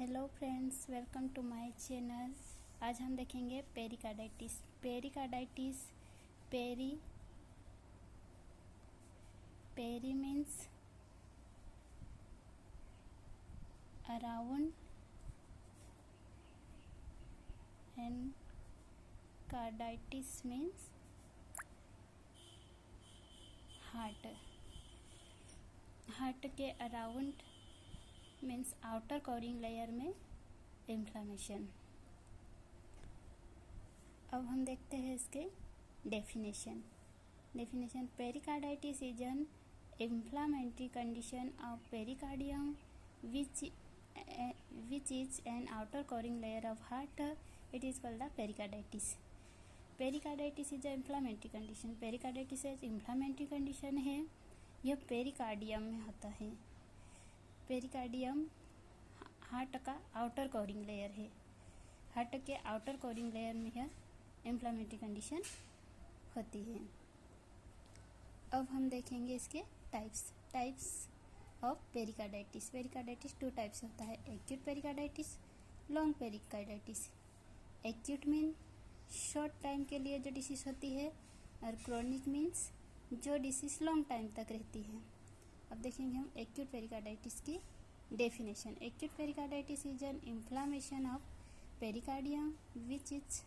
Hello friends, welcome to my channel. आज हम देखेंगे pericarditis. Peri means around and carditis means heart के around means outer covering layer में inflammation. अब हम देखते हैं इसके definition. Pericarditis is an inflammatory condition of pericardium which is an outer covering layer of heart. It is called the pericarditis. Pericarditis is a inflammatory condition. Pericarditis एक inflammatory condition है। यह pericardium में होता है। पेरिकार्डियम हार्ट का outer covering layer है। Heart के outer covering layer में यह इन्फ्लामेटरी कंडीशन होती है। अब हम देखेंगे इसके types of pericarditis. Pericarditis 2 types होता है, acute pericarditis, long pericarditis. Acute mean short time के लिए जो डिसीज होती है, और क्रोनिक मीन्स जो डिसीज लॉन्ग टाइम तक रहती है। अब देखेंगे हम एक्यूट पेरिकार्डाइटिस की definition. Acute pericarditis is N inflammation of pericardium which is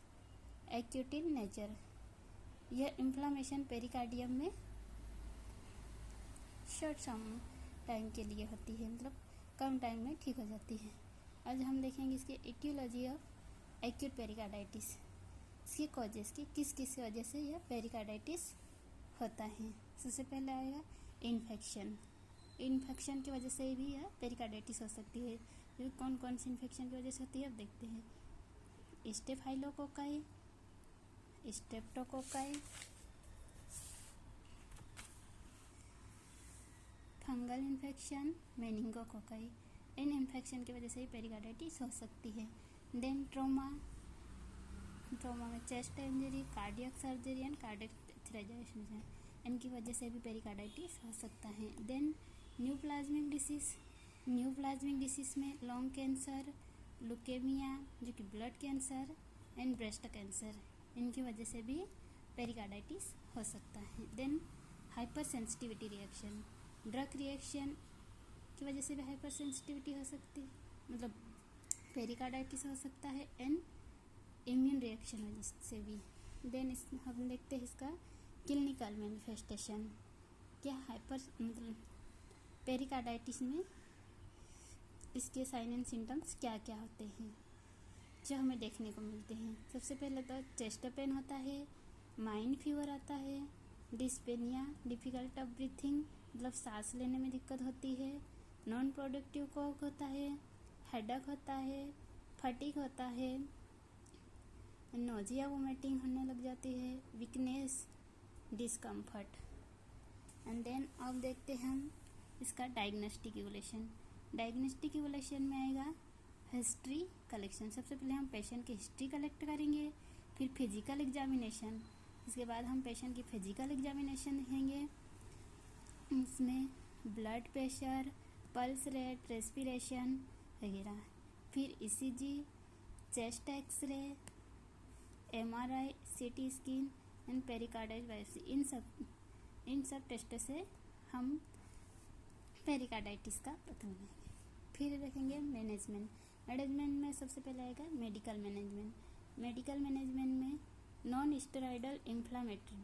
acute in nature. यह इन्फ्लामेशन पेरिकार्डियम में शॉर्ट सम टाइम के लिए होती है, मतलब कम टाइम में ठीक हो जाती है। आज हम देखेंगे इसकी एटियोलॉजी ऑफ एक्यूट पेरिकार्डाइटिस, इसकी कॉजेस की किस वजह से यह पेरिकार्डाइटिस होता है। सबसे पहले आएगा इन्फेक्शन की वजह से भी यह पेरिकार्डाइटिस हो सकती है। ये कौन कौन सी इन्फेक्शन की वजह से होती है अब देखते हैं। Staphylococci, streptococci, fungal infection, meningococci. इन इन्फेक्शन की वजह से ही पेरिकार्डाइटिस हो सकती है। देन ट्रॉमा में chest injury, cardiac surgery and cardiac atherosclerosis, इनकी वजह से भी पेरिकार्डाइटिस हो सकता है। देन न्यूप्लाज्मिक डिसीज में लंग कैंसर, लुकेमिया जो कि blood cancer and breast cancer, इनकी वजह से भी पेरिकार्डाइटिस हो सकता है। Then hyper sensitivity reaction, drug reaction की वजह से भी हाइपर सेंसिटिविटी हो सकती है, मतलब पेरिकार्डाइटिस हो सकता है। एंड इम्यून रिएक्शन वजह से भी। देन हम देखते हैं इसका क्लिनिकल मैनिफेस्टेशन। क्या मतलब पेरिकार्डाइटिस में इसके साइन एंड सिम्टम्स क्या क्या होते हैं जो हमें देखने को मिलते हैं। सबसे पहले तो चेस्ट पेन होता है, माइंड फीवर आता है, डिस्पेनिया, डिफिकल्ट ऑफ ब्रीथिंग, मतलब सांस लेने में दिक्कत होती है, नॉन प्रोडक्टिव कॉक होता है, हेडेक होता है, फटीग होता है, नोजिया वोमिटिंग होने लग जाती है, वीकनेस, डिस्कम्फर्ट। एंड देन अब देखते हैं हम इसका डायग्नोस्टिक इवोल्यूशन में आएगा हिस्ट्री कलेक्शन। सबसे पहले हम पेशेंट की हिस्ट्री कलेक्ट करेंगे, फिर फिजिकल एग्जामिनेशन। इसके बाद हम पेशेंट की फिजिकल एग्जामिनेशन देखेंगे। इसमें blood pressure, pulse rate, respiration वगैरह। फिर ECG, chest X ray, MRI, CT scan and pericarditis biopsy, इन सब टेस्ट से हम पेरिकार्डाइटिस का पता लगाएंगे। फिर देखेंगे मैनेजमेंट में सबसे पहले आएगा मेडिकल मैनेजमेंट में नॉन स्टेरॉयडल इन्फ्लामेटरी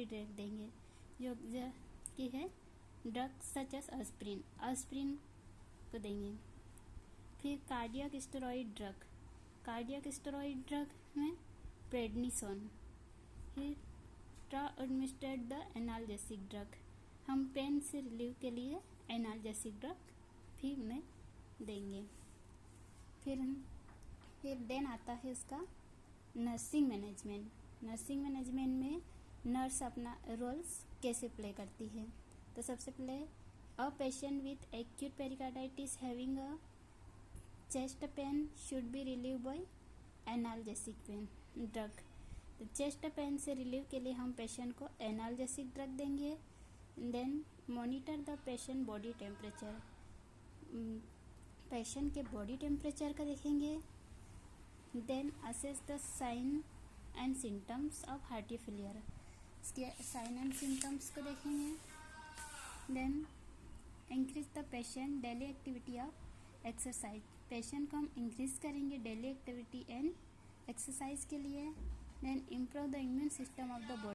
ड्रग देंगे, जो कि है ड्रग सच एस एस्पिरिन को देंगे। फिर कार्डियक स्टेरॉइड ड्रग में प्रेडनिसोन। फिर एडमिनिस्ट्रेट द एनाल्जेसिक ड्रग, हम पेन से रिलीव के लिए एनाल्जेसिक ड्रग भी में देंगे। फिर देन आता है उसका नर्सिंग मैनेजमेंट में नर्स अपना रोल्स कैसे प्ले करती है। तो सबसे पहले a patient with acute pericarditis having a chest pain should be relieve by analgesic pain drug. तो चेस्ट पेन से रिलीव के लिए हम पेशेंट को एनाल्जेसिक ड्रग देंगे। Then monitor the patient body temperature, patient के बॉडी टेम्परेचर का देखेंगे, then assess the sign and symptoms of heart failure, इसके साइन एंड सिम्टम्स को देखेंगे, then increase the patient daily activity of exercise, patient को हम increase करेंगे daily activity and exercise के लिए, then improve the immune system of the body.